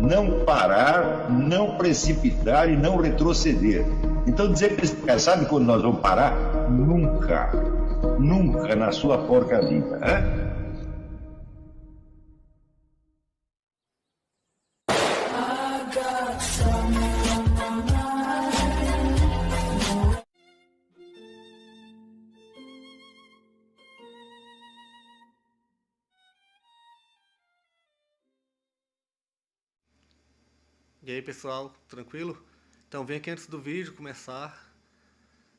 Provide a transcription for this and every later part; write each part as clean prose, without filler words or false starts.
não parar, não precipitar e não retroceder. Então dizer para esse cara, sabe quando nós vamos parar? Nunca. Nunca na sua porca vida. Né? E aí pessoal, tranquilo? Então vem aqui antes do vídeo começar,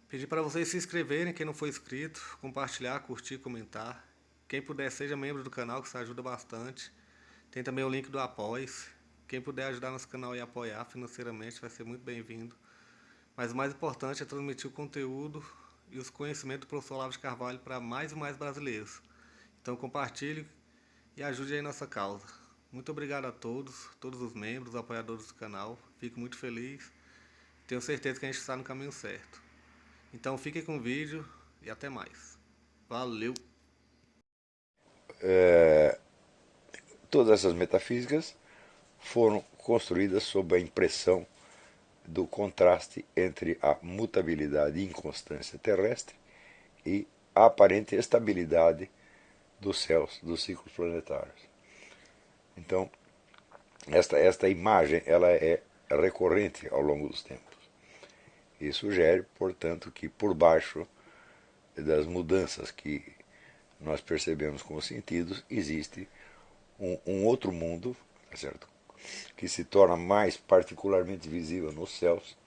pedir para vocês se inscreverem, quem não for inscrito, compartilhar, curtir, comentar. Quem puder seja membro do canal, que isso ajuda bastante. Tem também o link do Apoia-se. Quem puder ajudar nosso canal e apoiar financeiramente vai ser muito bem-vindo. Mas o mais importante é transmitir o conteúdo e os conhecimentos do professor Olavo de Carvalho para mais e mais brasileiros. Então compartilhe e ajude aí nossa causa. Muito obrigado a todos os membros, apoiadores do canal. Fico muito feliz. Tenho certeza que a gente está no caminho certo. Então fiquem com o vídeo e até mais. Valeu! Todas essas metafísicas foram construídas sob a impressão do contraste entre a mutabilidade e inconstância terrestre e a aparente estabilidade dos céus, dos ciclos planetários. Então, esta imagem ela é recorrente ao longo dos tempos. E sugere, portanto, que por baixo das mudanças que nós percebemos com os sentidos, existe um outro mundo, certo? Que se torna mais particularmente visível nos céus,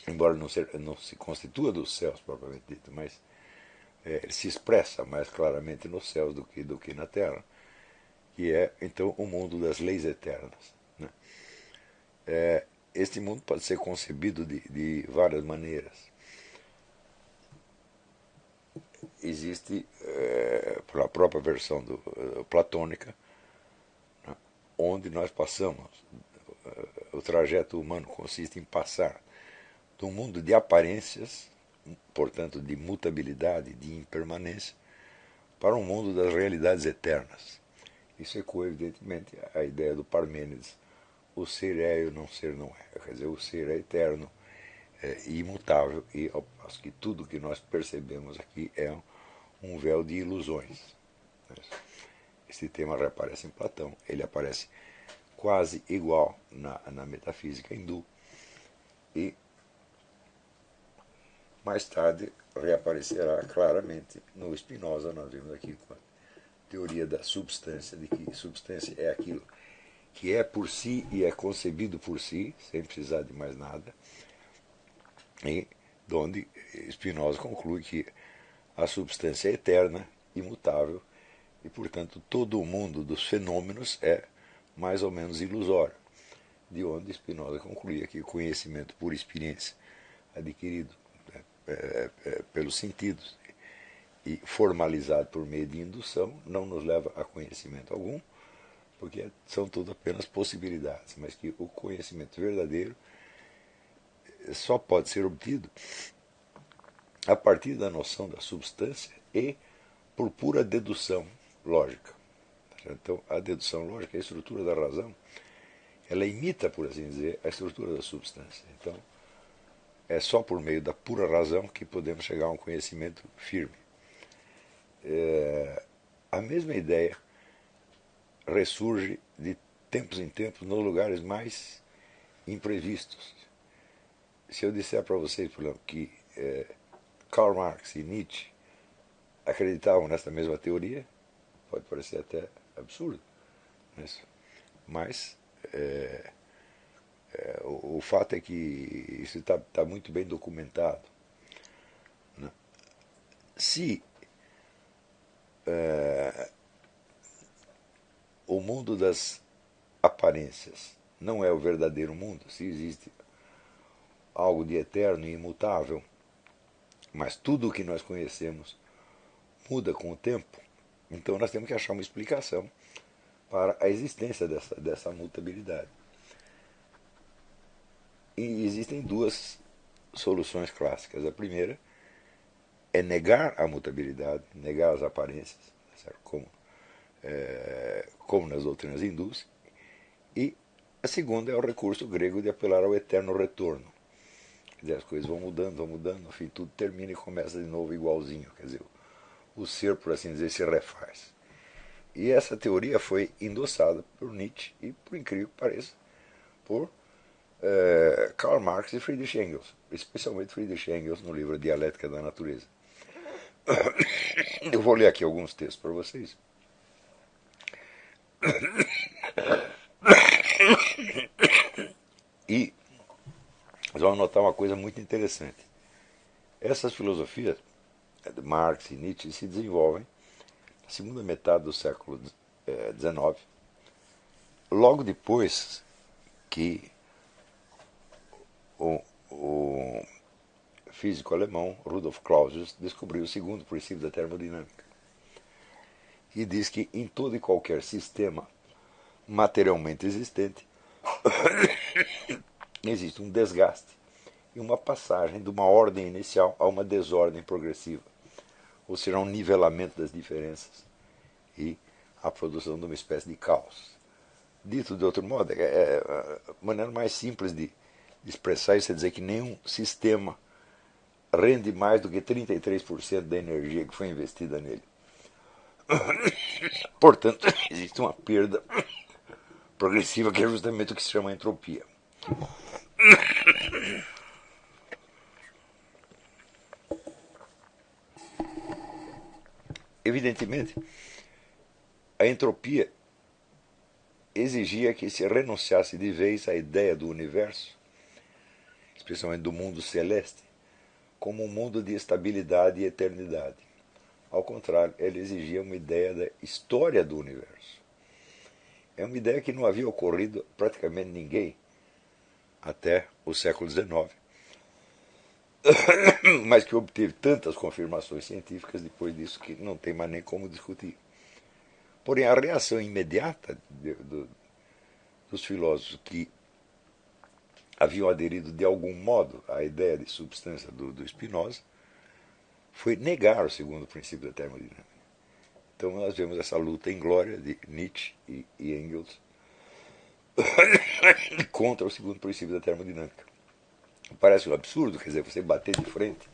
embora não se constitua dos céus propriamente dito, mas ele se expressa mais claramente nos céus do que na Terra, que é então o mundo das leis eternas. Né? Este mundo pode ser concebido de várias maneiras. Existe, pela própria versão platônica, né, onde nós passamos, o trajeto humano consiste em passar do mundo de aparências, portanto de mutabilidade, de impermanência, para um mundo das realidades eternas. Isso ecoa, evidentemente, a ideia do Parmênides: o ser é e o não ser não é. Quer dizer, o ser é eterno, imutável, e ao passo que tudo que nós percebemos aqui é um véu de ilusões. Esse tema reaparece em Platão, ele aparece quase igual na metafísica hindu, e mais tarde reaparecerá claramente no Spinoza. Nós vimos aqui com a teoria da substância, de que substância é aquilo que é por si e é concebido por si, sem precisar de mais nada, e onde Spinoza conclui que a substância é eterna, imutável, e, portanto, todo o mundo dos fenômenos é mais ou menos ilusório, de onde Spinoza concluía que o conhecimento por experiência adquirido pelos sentidos e formalizado por meio de indução não nos leva a conhecimento algum, porque são tudo apenas possibilidades, mas que o conhecimento verdadeiro só pode ser obtido a partir da noção da substância e por pura dedução lógica. Então, a dedução lógica, a estrutura da razão, ela imita, por assim dizer, a estrutura da substância. Então, é só por meio da pura razão que podemos chegar a um conhecimento firme. A mesma ideia ressurge de tempos em tempos nos lugares mais imprevistos. Se eu disser para vocês, por exemplo, que Karl Marx e Nietzsche acreditavam nessa mesma teoria, pode parecer até absurdo, mas o fato é que isso está muito bem documentado. Né? Se o mundo das aparências não é o verdadeiro mundo, se existe algo de eterno e imutável, mas tudo o que nós conhecemos muda com o tempo, então nós temos que achar uma explicação para a existência dessa mutabilidade. E existem duas soluções clássicas. A primeira é negar a mutabilidade, negar as aparências, certo? Como nas doutrinas hindus, E a segunda é o recurso grego de apelar ao eterno retorno. Quer dizer, as coisas vão mudando, no fim tudo termina e começa de novo igualzinho. Quer dizer, o ser, por assim dizer, se refaz. E essa teoria foi endossada por Nietzsche e, por incrível que pareça, por Karl Marx e Friedrich Engels, especialmente Friedrich Engels no livro Dialética da Natureza. Eu vou ler aqui alguns textos para vocês. E vocês vão notar uma coisa muito interessante. Essas filosofias de Marx e Nietzsche se desenvolvem na segunda metade do século XIX, logo depois que o físico alemão Rudolf Clausius descobriu o segundo princípio da termodinâmica. E diz que em todo e qualquer sistema materialmente existente existe um desgaste e uma passagem de uma ordem inicial a uma desordem progressiva, ou seja, um nivelamento das diferenças e a produção de uma espécie de caos. Dito de outro modo, a maneira mais simples de expressar isso é dizer que nenhum sistema rende mais do que 33% da energia que foi investida nele. Portanto, existe uma perda progressiva que é justamente o que se chama entropia. Evidentemente, a entropia exigia que se renunciasse de vez à ideia do universo, especialmente do mundo celeste, como um mundo de estabilidade e eternidade. Ao contrário, ela exigia uma ideia da história do universo. É uma ideia que não havia ocorrido a praticamente ninguém até o século XIX, mas que obteve tantas confirmações científicas depois disso que não tem mais nem como discutir. Porém, a reação imediata dos filósofos que haviam aderido de algum modo à ideia de substância do Spinoza foi negar o segundo princípio da termodinâmica. Então nós vemos essa luta inglória de Nietzsche e Engels contra o segundo princípio da termodinâmica. Parece um absurdo, quer dizer, você bater de frente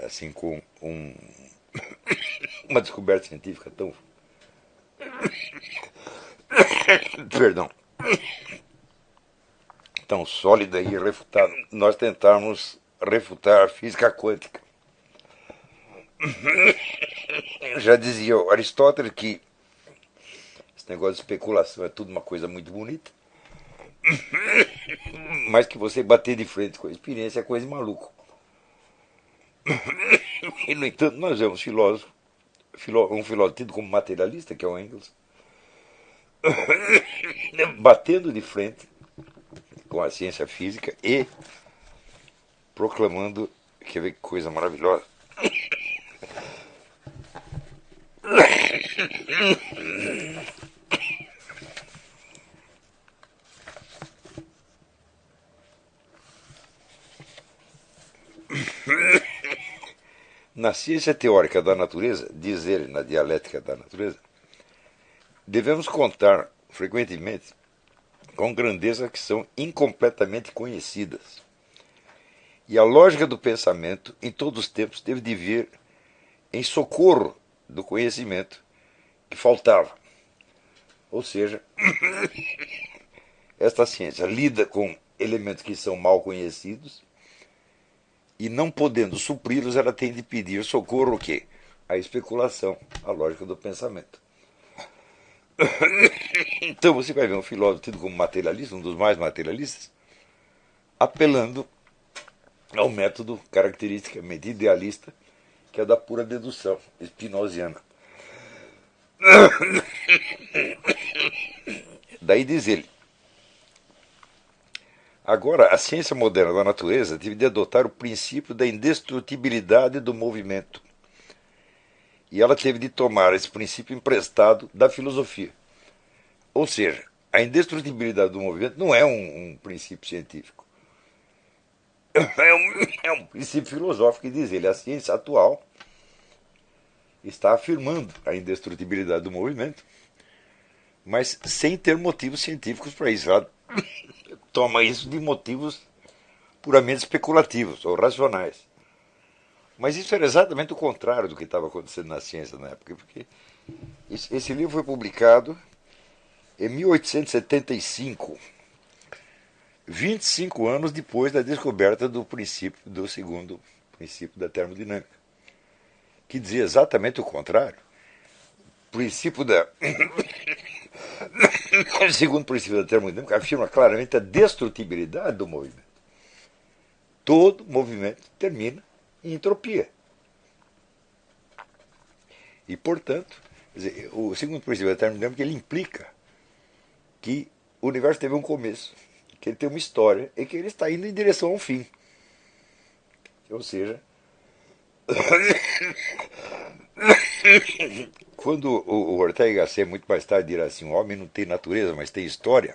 assim com uma descoberta científica tão sólida e irrefutável, nós tentarmos refutar a física quântica. Já dizia Aristóteles que esse negócio de especulação é tudo uma coisa muito bonita, mas que você bater de frente com a experiência é coisa de maluco. E, no entanto, nós vemos um filósofo tido como materialista, que é o Engels, batendo de frente com a ciência física e proclamando, quer ver que coisa maravilhosa, na ciência teórica da natureza, diz ele na dialética da natureza, devemos contar frequentemente com grandezas que são incompletamente conhecidas. E a lógica do pensamento, em todos os tempos, teve de vir em socorro do conhecimento que faltava. Ou seja, esta ciência lida com elementos que são mal conhecidos e, não podendo supri-los, ela tem de pedir socorro o quê? A especulação, a lógica do pensamento. Então você vai ver um filósofo tido como materialista, um dos mais materialistas, apelando ao método caracteristicamente idealista, que é da pura dedução spinoziana. Daí diz ele: agora, a ciência moderna da natureza teve de adotar o princípio da indestrutibilidade do movimento. E ela teve de tomar esse princípio emprestado da filosofia. Ou seja, a indestrutibilidade do movimento não é um princípio científico. É um princípio filosófico que diz ele. A ciência atual está afirmando a indestrutibilidade do movimento, mas sem ter motivos científicos para isso. Ela toma isso de motivos puramente especulativos ou racionais. Mas isso era exatamente o contrário do que estava acontecendo na ciência na época, porque esse livro foi publicado em 1875, 25 anos depois da descoberta do segundo princípio da termodinâmica, que dizia exatamente o contrário. O princípio da o segundo princípio da termodinâmica afirma claramente a destrutibilidade do movimento. Todo movimento termina em entropia. E, portanto, o segundo princípio da termodinâmica ele implica que o universo teve um começo, que ele tem uma história e que ele está indo em direção a um fim. Ou seja, quando o Ortega y Gasset muito mais tarde dirá assim, o homem não tem natureza, mas tem história,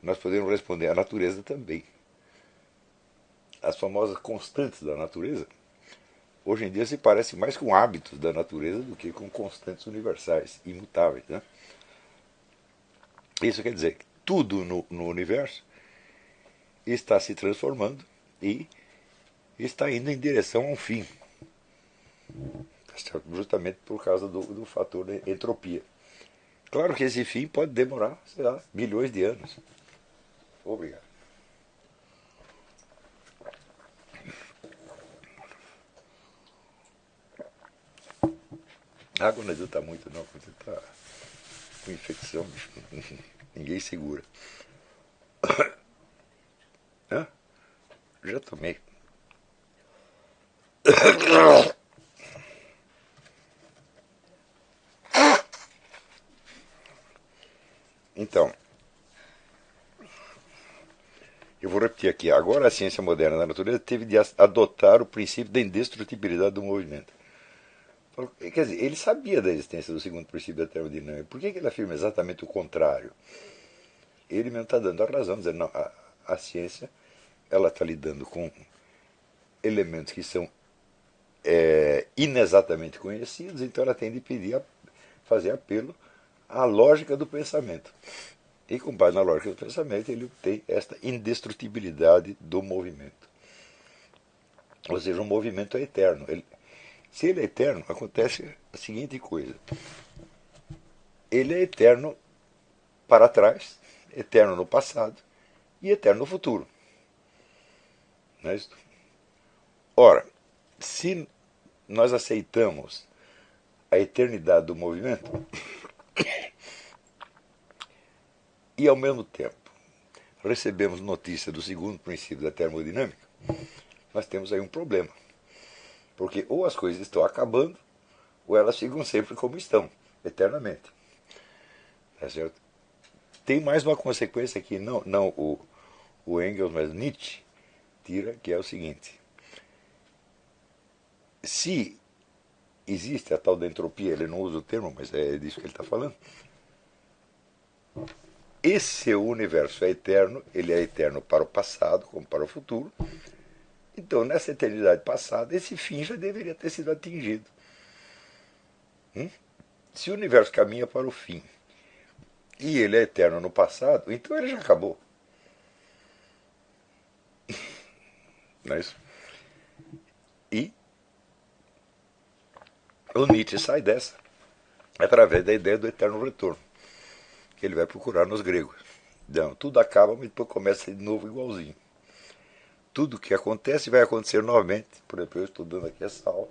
nós podemos responder, a natureza também. As famosas constantes da natureza, hoje em dia se parecem mais com hábitos da natureza do que com constantes universais, imutáveis. Né? Isso quer dizer que tudo no universo está se transformando e está indo em direção a um fim. Justamente por causa do fator da entropia. Claro que esse fim pode demorar, sei lá, milhões de anos. Obrigado. A água não adianta muito não, quando você está com infecção, ninguém segura. Hã? Já tomei. Então, eu vou repetir aqui. Agora a ciência moderna da natureza teve de adotar o princípio da indestrutibilidade do movimento. Quer dizer, ele sabia da existência do segundo princípio da termodinâmica. Por que ele afirma exatamente o contrário? Ele mesmo está dando a razão, dizendo, não, a ciência ela está lidando com elementos que são inexatamente conhecidos, então ela tem de fazer apelo à lógica do pensamento. E com base na lógica do pensamento, ele tem esta indestrutibilidade do movimento. Ou seja, o movimento é eterno. Se ele é eterno, acontece a seguinte coisa. Ele é eterno para trás, eterno no passado e eterno no futuro. Não é isso? Ora, se nós aceitamos a eternidade do movimento e ao mesmo tempo recebemos notícia do segundo princípio da termodinâmica, nós temos aí um problema. Porque ou as coisas estão acabando, ou elas ficam sempre como estão, eternamente. Tá certo? Tem mais uma consequência que não o Engels, mas Nietzsche tira, que é o seguinte. Se existe a tal da entropia, ele não usa o termo, mas é disso que ele está falando, esse universo é eterno, ele é eterno para o passado como para o futuro. Então, nessa eternidade passada, esse fim já deveria ter sido atingido. Se o universo caminha para o fim e ele é eterno no passado, então ele já acabou. Não é isso? E o Nietzsche sai dessa através da ideia do eterno retorno, que ele vai procurar nos gregos. Então, tudo acaba, mas depois começa de novo igualzinho. Tudo que acontece vai acontecer novamente. Por exemplo, eu estou dando aqui essa aula.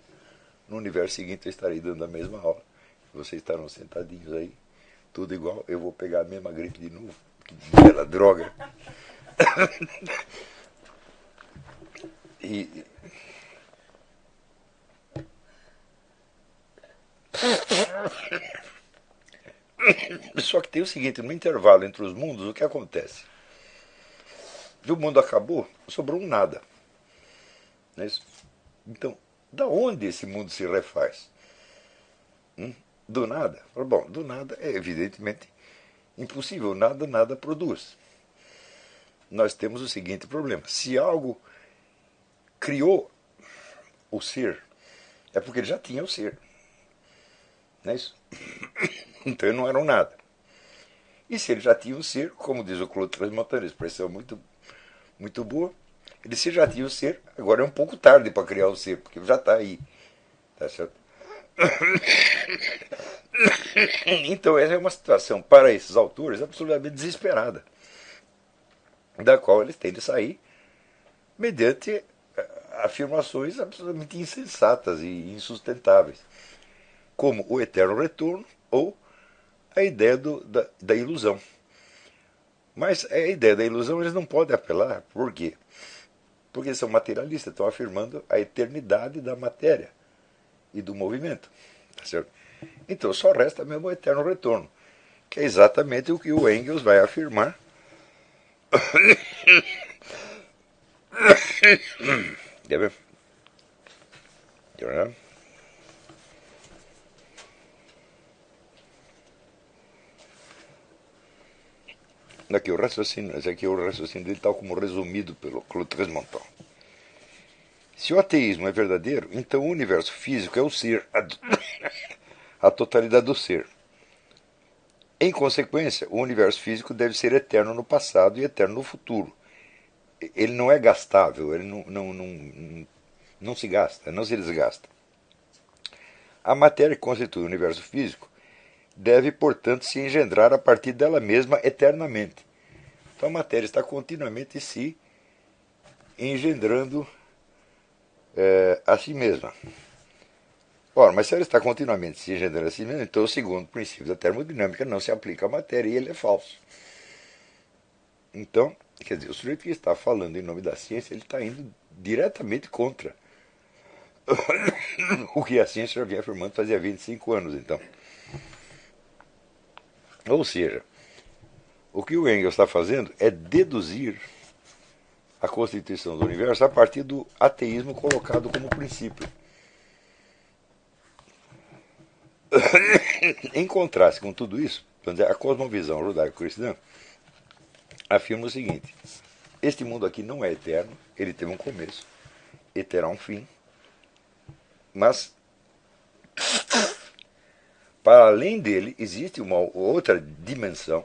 No universo seguinte eu estarei dando a mesma aula. Vocês estarão sentadinhos aí, tudo igual. Eu vou pegar a mesma gripe de novo. Que bela droga. Só que tem o seguinte, no intervalo entre os mundos, o que acontece? O mundo acabou, sobrou um nada. Não é isso? Então, da onde esse mundo se refaz? Do nada? Bom, do nada é evidentemente impossível. Nada produz. Nós temos o seguinte problema. Se algo criou o ser, é porque ele já tinha o ser. Não é isso? Então ele não era um nada. E se ele já tinha um ser, como diz o Claude Transmontano, expressão muito boa, ele se já tinha um ser, agora é um pouco tarde para criar um ser, porque já está aí. Tá certo? Então essa é uma situação, para esses autores, absolutamente desesperada, da qual eles têm de sair mediante afirmações absolutamente insensatas e insustentáveis, como o eterno retorno ou a ideia da ilusão. Mas a ideia da ilusão eles não podem apelar. Por quê? Porque são materialistas, estão afirmando a eternidade da matéria e do movimento. Tá certo? Então só resta mesmo o eterno retorno, que é exatamente o que o Engels vai afirmar. Quer ver? Aqui o raciocínio, esse aqui é o raciocínio dele tal como resumido pelo Claude Tresmonton. Se o ateísmo é verdadeiro, então o universo físico é o ser, a totalidade do ser. Em consequência, o universo físico deve ser eterno no passado e eterno no futuro. Ele não é gastável, ele não se gasta, não se desgasta. A matéria que constitui o universo físico deve, portanto, se engendrar a partir dela mesma eternamente. Então a matéria está continuamente se engendrando a si mesma. Ora, mas se ela está continuamente se engendrando a si mesma, então o segundo princípio da termodinâmica não se aplica à matéria e ele é falso. Então, quer dizer, o sujeito que está falando em nome da ciência, ele está indo diretamente contra o que a ciência já vinha afirmando fazia 25 anos, então. Ou seja, o que o Engels está fazendo é deduzir a constituição do universo a partir do ateísmo colocado como princípio. Em contraste com tudo isso, a cosmovisão judaico-cristã afirma o seguinte: este mundo aqui não é eterno, ele teve um começo e terá um fim, mas para além dele existe uma outra dimensão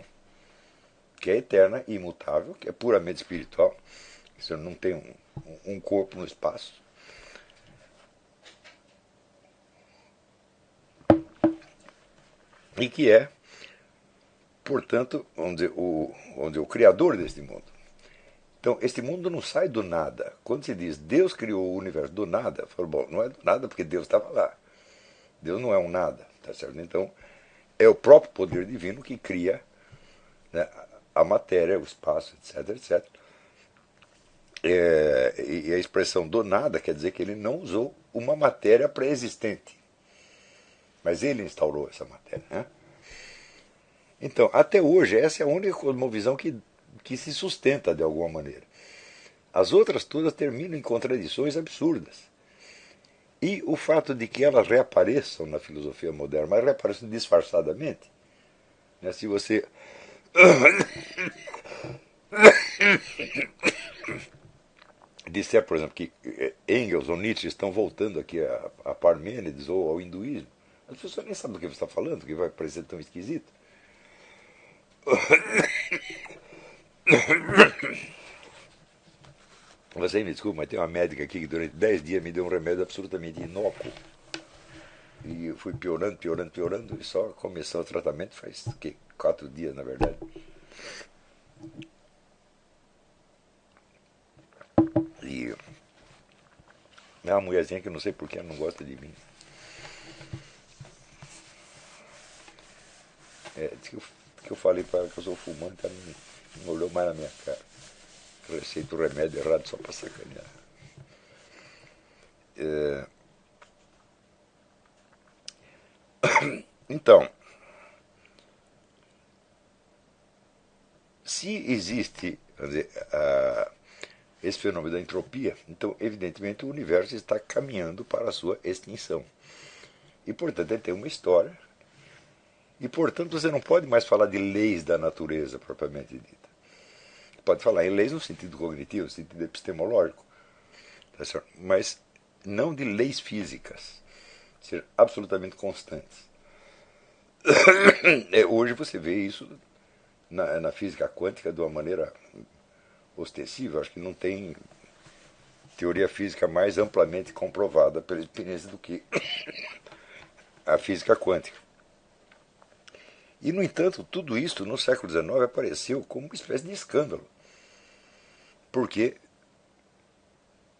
que é eterna e imutável, que é puramente espiritual. Isso não tem um corpo no espaço. E que é, portanto, vamos dizer, o criador deste mundo. Então, este mundo não sai do nada. Quando se diz Deus criou o universo do nada, falo, bom, não é do nada porque Deus estava lá. Deus não é um nada, tá certo? Então, é o próprio poder divino que cria, né, a matéria, o espaço, etc, etc. E a expressão do nada quer dizer que ele não usou uma matéria pré-existente, mas ele instaurou essa matéria, né? Então, até hoje, essa é a única cosmovisão que se sustenta de alguma maneira. As outras todas terminam em contradições absurdas. E o fato de que elas reapareçam na filosofia moderna, mas reapareçam disfarçadamente, né? Se você disser, por exemplo, que Engels ou Nietzsche estão voltando aqui a Parmênides ou ao hinduísmo, as pessoas nem sabem do que você está falando, que vai parecer tão esquisito. Você me desculpa, mas tem uma médica aqui que durante 10 dias me deu um remédio absolutamente inócuo. E eu fui piorando, piorando, piorando, e só começou o tratamento faz 4 dias, na verdade. E é uma mulherzinha que eu não sei porque ela não gosta de mim. Diz que eu falei para ela que eu sou fumante, ela não olhou mais na minha cara. Eu receito o remédio errado só para sacanear. Então, se existe, quer dizer, esse fenômeno da entropia, então evidentemente o universo está caminhando para a sua extinção. E portanto ele tem uma história. E portanto você não pode mais falar de leis da natureza propriamente dita. Você pode falar em leis no sentido cognitivo, no sentido epistemológico, mas não de leis físicas, ser absolutamente constantes. Hoje você vê isso na física quântica de uma maneira ostensiva. Acho que não tem teoria física mais amplamente comprovada pela experiência do que a física quântica. E, no entanto, tudo isso no século XIX apareceu como uma espécie de escândalo. Porque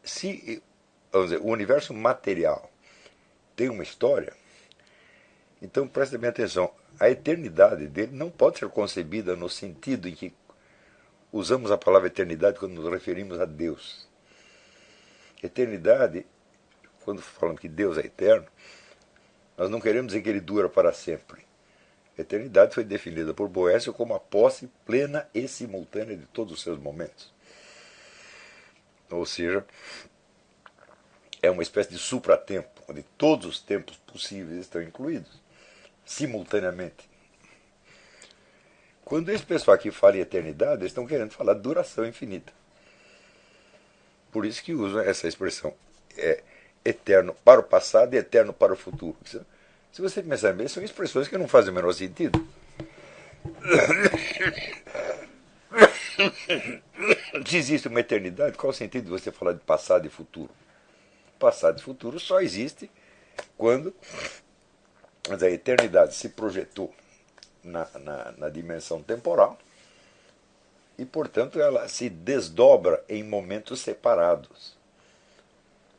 se, vamos dizer, o universo material tem uma história, então preste bem atenção, a eternidade dele não pode ser concebida no sentido em que usamos a palavra eternidade quando nos referimos a Deus. Eternidade, quando falamos que Deus é eterno, nós não queremos dizer que ele dura para sempre. Eternidade foi definida por Boécio como a posse plena e simultânea de todos os seus momentos. Ou seja, é uma espécie de supratempo, onde todos os tempos possíveis estão incluídos, simultaneamente. Quando esse pessoal aqui fala em eternidade, eles estão querendo falar de duração infinita. Por isso que usam essa expressão, eterno para o passado e eterno para o futuro. Se você pensar bem, são expressões que não fazem o menor sentido. Se existe uma eternidade, qual é o sentido de você falar de passado e futuro? Passado e futuro só existe quando a eternidade se projetou na dimensão temporal e, portanto, ela se desdobra em momentos separados.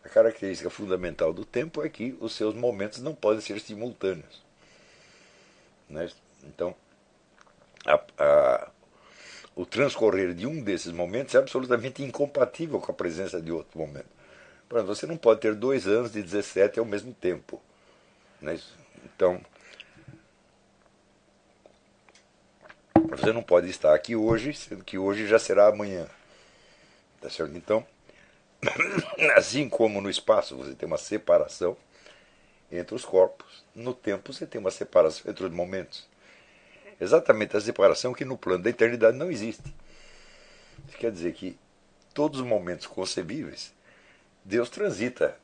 A característica fundamental do tempo é que os seus momentos não podem ser simultâneos. Né? Então, o transcorrer de um desses momentos é absolutamente incompatível com a presença de outro momento. Por exemplo, você não pode ter 2 anos de 17 ao mesmo tempo. Né? Então, você não pode estar aqui hoje, sendo que hoje já será amanhã. Tá certo? Então, assim como no espaço você tem uma separação entre os corpos, no tempo você tem uma separação entre os momentos. Exatamente a separação que no plano da eternidade não existe. Isso quer dizer que todos os momentos concebíveis, Deus transita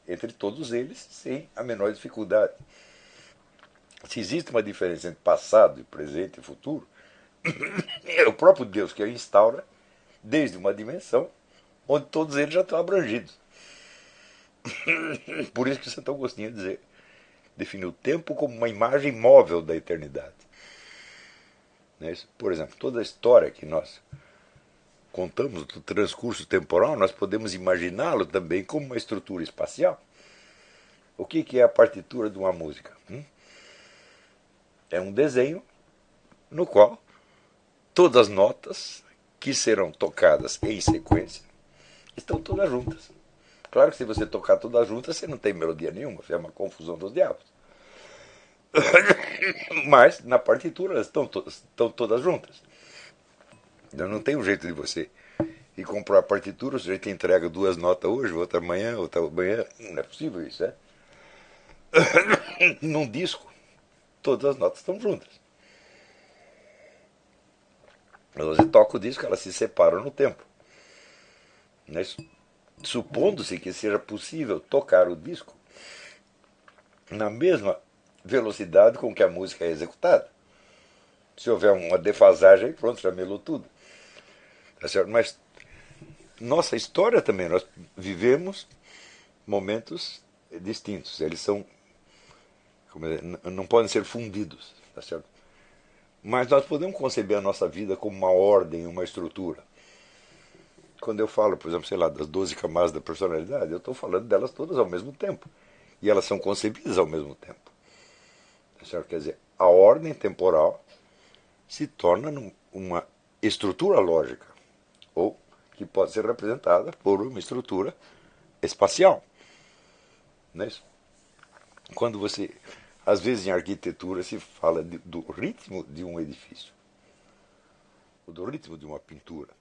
entre todos eles sem a menor dificuldade. Se existe uma diferença entre passado, presente e futuro, é o próprio Deus que a instaura desde uma dimensão onde todos eles já estão abrangidos. Por isso que Santo Agostinho definiu o tempo como uma imagem móvel da eternidade. Por exemplo, toda a história que nós contamos do transcurso temporal, nós podemos imaginá-lo também como uma estrutura espacial. O que é a partitura de uma música? É um desenho no qual todas as notas que serão tocadas em sequência estão todas juntas. Claro que se você tocar todas juntas, você não tem melodia nenhuma, é uma confusão dos diabos. Mas na partitura elas estão todas juntas. Então não tem um jeito de você ir comprar a partitura, o sujeito entrega 2 notas hoje, outra amanhã, outra amanhã. Não é possível isso, é? Num disco, todas as notas estão juntas. Você toca o disco, elas se separam no tempo. Supondo-se que seja possível tocar o disco na mesma velocidade com que a música é executada. Se houver uma defasagem, pronto, já melou tudo. Tá certo? Mas nossa história também, nós vivemos momentos distintos. Eles são, não podem ser fundidos. Tá certo? Mas nós podemos conceber a nossa vida como uma ordem, uma estrutura. Quando eu falo, por exemplo, sei lá, das 12 camadas da personalidade, eu estou falando delas todas ao mesmo tempo. E elas são concebidas ao mesmo tempo. Tá certo? Quer dizer, a ordem temporal se torna uma estrutura lógica, ou que pode ser representada por uma estrutura espacial. Não é isso? Quando você, às vezes em arquitetura, se fala do ritmo de um edifício, ou do ritmo de uma pintura.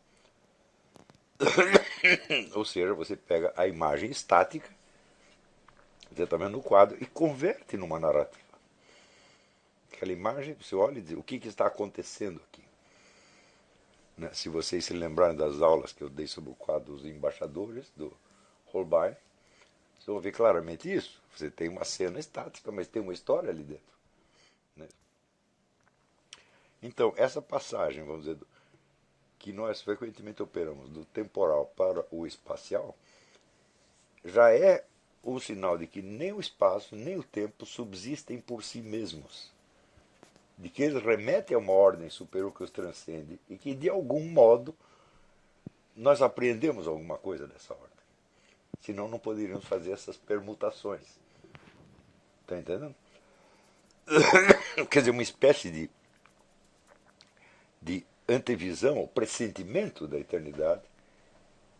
Ou seja, você pega a imagem estática, diretamente no quadro, e converte numa narrativa. Aquela imagem, você olha e diz, o que está acontecendo aqui? Né? Se vocês se lembrarem das aulas que eu dei sobre o quadro dos embaixadores, do Holbein, vocês vão ver claramente isso. Você tem uma cena estática, mas tem uma história ali dentro. Né? Então, essa passagem, vamos dizer, que nós frequentemente operamos do temporal para o espacial, já é um sinal de que nem o espaço nem o tempo subsistem por si mesmos, de que eles remetem a uma ordem superior que os transcende e que, de algum modo, nós apreendemos alguma coisa dessa ordem. Senão não poderíamos fazer essas permutações. Está entendendo? Quer dizer, uma espécie de antevisão, ou pressentimento da eternidade,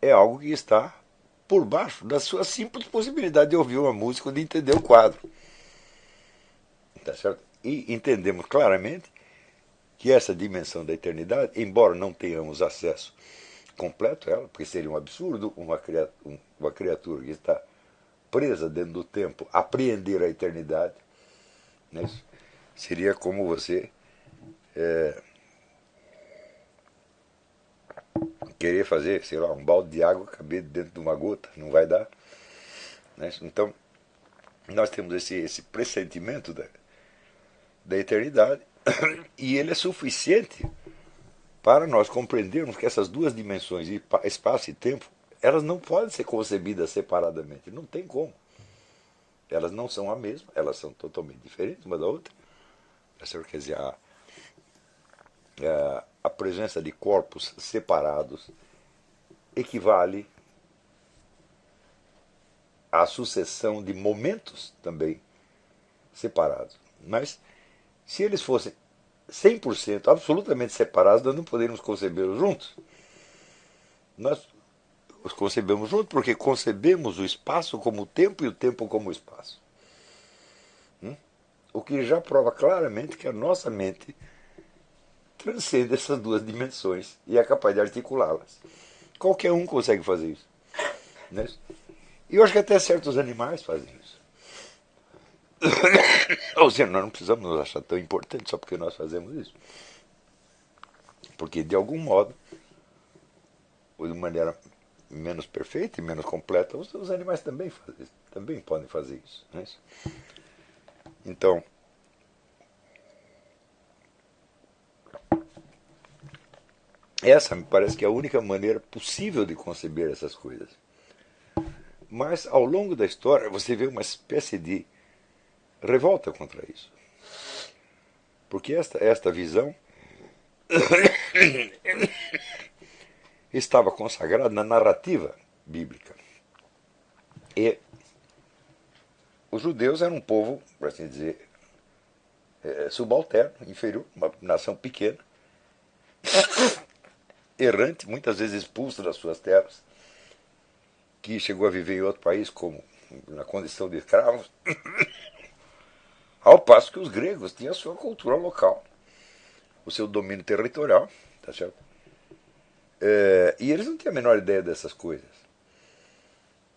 é algo que está por baixo da sua simples possibilidade de ouvir uma música ou de entender o quadro. Tá certo? E entendemos claramente que essa dimensão da eternidade, embora não tenhamos acesso completo a ela, porque seria um absurdo uma criatura que está presa dentro do tempo apreender a eternidade, né? Seria como você querer fazer, sei lá, um balde de água caber dentro de uma gota, não vai dar, né? Então, nós temos esse pressentimento da eternidade e ele é suficiente para nós compreendermos que essas duas dimensões, espaço e tempo, elas não podem ser concebidas separadamente, não tem como. Elas não são a mesma, elas são totalmente diferentes uma da outra. Quer dizer, a presença de corpos separados equivale à sucessão de momentos também separados. Mas, se eles fossem 100% absolutamente separados, nós não poderíamos concebê-los juntos. Nós os concebemos juntos porque concebemos o espaço como o tempo e o tempo como o espaço. O que já prova claramente que a nossa mente transcende essas duas dimensões e é capaz de articulá-las. Qualquer um consegue fazer isso, né? E eu acho que até certos animais fazem isso. Ou seja, nós não precisamos nos achar tão importantes só porque nós fazemos isso. Porque, de algum modo, ou de maneira menos perfeita e menos completa, os animais também podem fazer isso, né? Então, essa me parece que é a única maneira possível de conceber essas coisas. Mas, ao longo da história, você vê uma espécie de revolta contra isso. Porque esta visão estava consagrada na narrativa bíblica. E os judeus eram um povo, por assim dizer, subalterno, inferior, uma nação pequena, errante, muitas vezes expulso das suas terras, que chegou a viver em outro país como na condição de escravos, ao passo que os gregos tinham a sua cultura local, o seu domínio territorial, tá certo? E eles não tinham a menor ideia dessas coisas.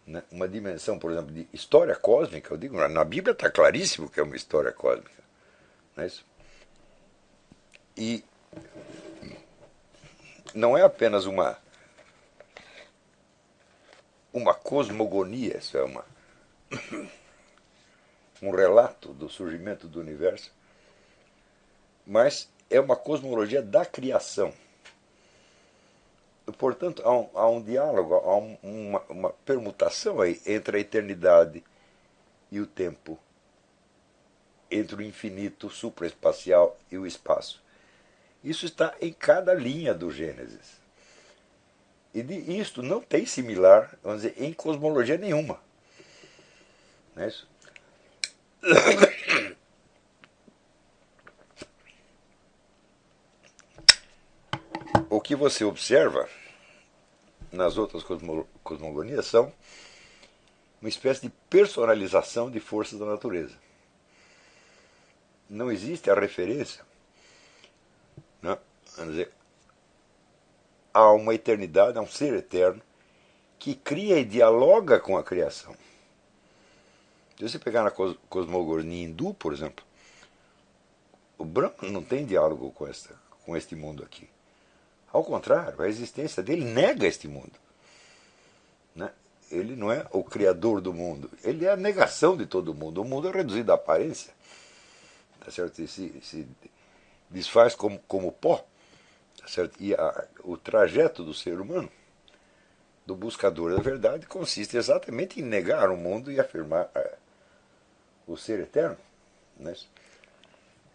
Né? Uma dimensão, por exemplo, de história cósmica, eu digo, na Bíblia está claríssimo que é uma história cósmica. Não é isso? E não é apenas uma cosmogonia, isso é um relato do surgimento do universo, mas é uma cosmologia da criação. Portanto, há um diálogo, há uma permutação aí entre a eternidade e o tempo, entre o infinito supraespacial e o espaço. Isso está em cada linha do Gênesis. E isto não tem similar, vamos dizer, em cosmologia nenhuma. Não é isso? O que você observa nas outras cosmogonias são uma espécie de personalização de forças da natureza. Não existe a referência, né, vamos dizer, a uma eternidade, a um ser eterno que cria e dialoga com a criação. Se você pegar na cosmogonia hindu, por exemplo, o Brahma não tem diálogo com este mundo aqui. Ao contrário, a existência dele nega este mundo. Né? Ele não é o criador do mundo, ele é a negação de todo mundo. O mundo é reduzido à aparência. Tá certo? Se desfaz como pó, tá certo? E o trajeto do ser humano, do buscador da verdade, consiste exatamente em negar o mundo e afirmar o ser eterno. Né?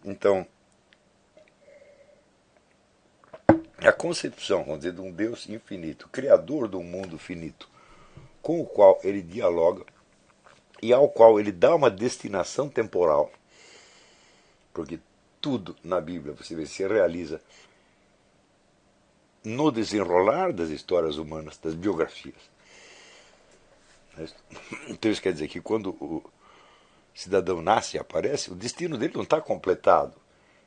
Então, a concepção, vamos dizer, de um Deus infinito, criador de um mundo finito, com o qual ele dialoga e ao qual ele dá uma destinação temporal, porque tudo na Bíblia, você vê, se realiza no desenrolar das histórias humanas, das biografias. Então isso quer dizer que quando o cidadão nasce e aparece, o destino dele não está completado.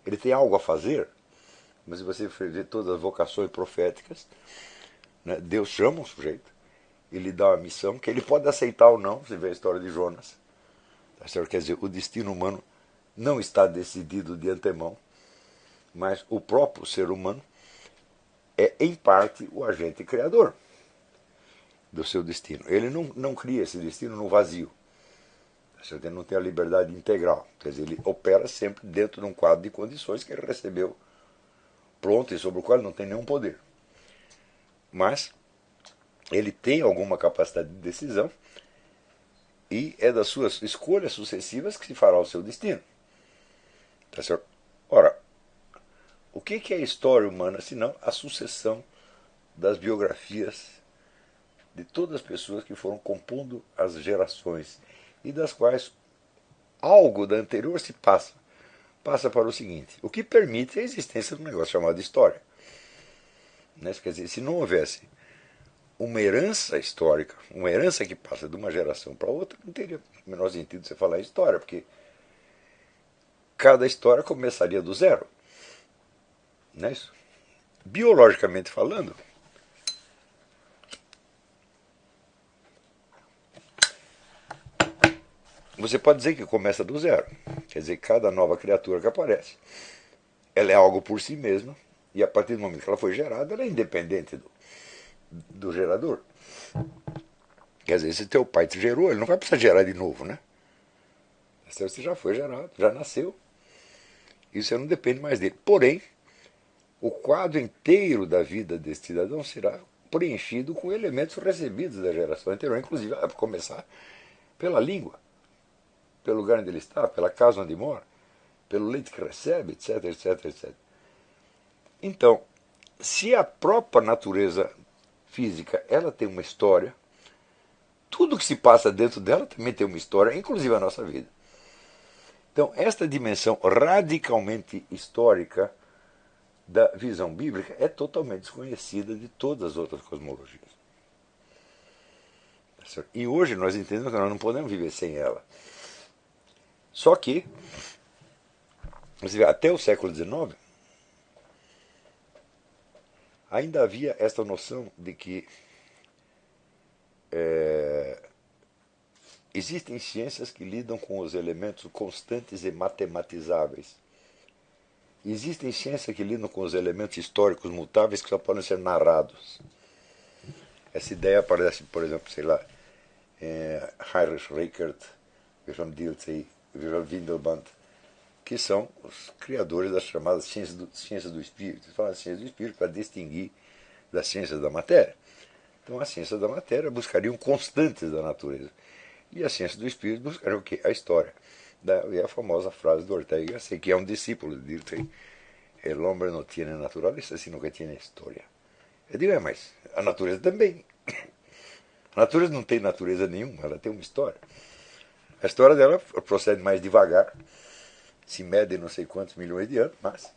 Ele tem algo a fazer, mas se você ver todas as vocações proféticas, né, Deus chama um sujeito, ele dá uma missão que ele pode aceitar ou não. Você vê a história de Jonas. Quer dizer, o destino humano não está decidido de antemão, mas o próprio ser humano é, em parte, o agente criador do seu destino. Ele não cria esse destino no vazio. Ele não tem a liberdade integral. Quer dizer, ele opera sempre dentro de um quadro de condições que ele recebeu pronto e sobre o qual ele não tem nenhum poder. Mas ele tem alguma capacidade de decisão e é das suas escolhas sucessivas que se fará o seu destino. Tá certo? Ora, o que é a história humana senão a sucessão das biografias de todas as pessoas que foram compondo as gerações e das quais algo da anterior se passa para o seguinte: o que permite a existência de um negócio chamado história. Né? Quer dizer, se não houvesse uma herança histórica, uma herança que passa de uma geração para outra, não teria o menor sentido você falar em história, porque cada história começaria do zero. Não é isso? Biologicamente falando, você pode dizer que começa do zero. Quer dizer, cada nova criatura que aparece, ela é algo por si mesma, e a partir do momento que ela foi gerada, ela é independente do gerador. Quer dizer, se teu pai te gerou, ele não vai precisar gerar de novo, né? Você já foi gerado, já nasceu. Isso você não depende mais dele. Porém, o quadro inteiro da vida desse cidadão será preenchido com elementos recebidos da geração anterior, inclusive, a começar pela língua, pelo lugar onde ele está, pela casa onde mora, pelo leite que recebe, etc, etc, etc. Então, se a própria natureza física ela tem uma história, tudo que se passa dentro dela também tem uma história, inclusive a nossa vida. Então, esta dimensão radicalmente histórica da visão bíblica é totalmente desconhecida de todas as outras cosmologias. E hoje nós entendemos que nós não podemos viver sem ela. Só que, você vê, até o século XIX, ainda havia esta noção de que existem ciências que lidam com os elementos constantes e matematizáveis. Existem ciências que lidam com os elementos históricos mutáveis que só podem ser narrados. Essa ideia aparece, por exemplo, sei lá, Heinrich Rickert, Wilhelm Dilthey, Wilhelm Windelband, que são os criadores das chamadas ciências do espírito. Eles falam ciência do espírito para distinguir das ciências da matéria. Então, as ciências da matéria buscariam constantes da natureza. E a ciência do espírito buscaria o quê? A história. E a famosa frase do Ortega y Gasset, que é um discípulo de Dilthey: El hombre no tiene naturaleza, sino que tiene historia. Eu digo, mas a natureza também. A natureza não tem natureza nenhuma, ela tem uma história. A história dela procede mais devagar, se mede em não sei quantos milhões de anos, mas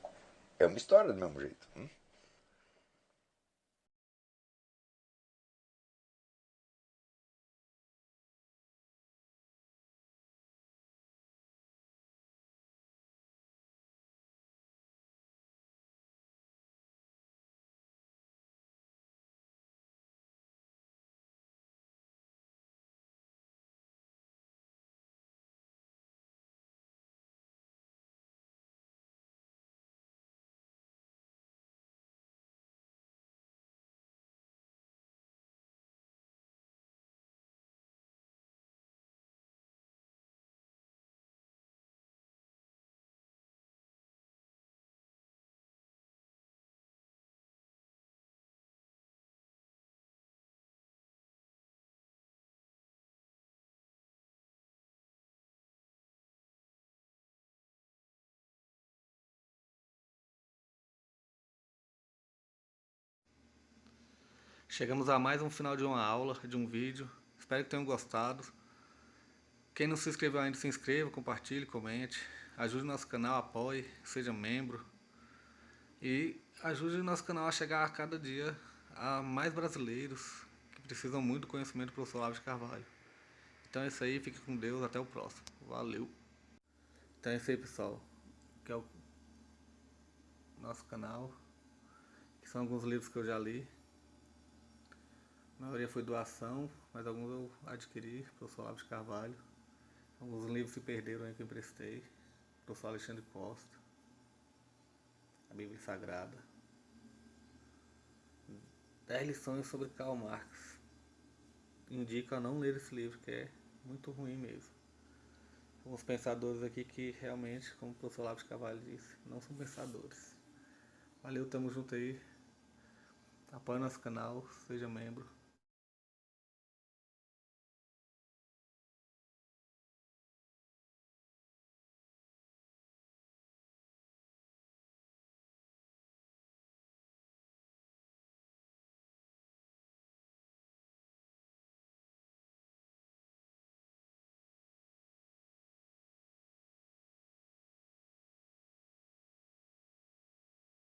é uma história do mesmo jeito. Chegamos a mais um final de uma aula, de um vídeo. Espero que tenham gostado. Quem não se inscreveu ainda, se inscreva, compartilhe, comente. Ajude o nosso canal, apoie, seja membro. E ajude o nosso canal a chegar a cada dia a mais brasileiros que precisam muito do conhecimento do professor Olavo de Carvalho. Então é isso aí, fique com Deus, até o próximo. Valeu! Então é isso aí, pessoal, que é o nosso canal, que são alguns livros que eu já li. A maioria foi doação, mas alguns eu adquiri, professor Olavo de Carvalho. Alguns livros se perderam aí que eu emprestei, professor Alexandre Costa, a Bíblia Sagrada. 10 lições sobre Karl Marx. Indico a não ler esse livro, que é muito ruim mesmo. Alguns pensadores aqui que realmente, como o professor Olavo de Carvalho disse, não são pensadores. Valeu, tamo junto aí. Apoie nosso canal, seja membro.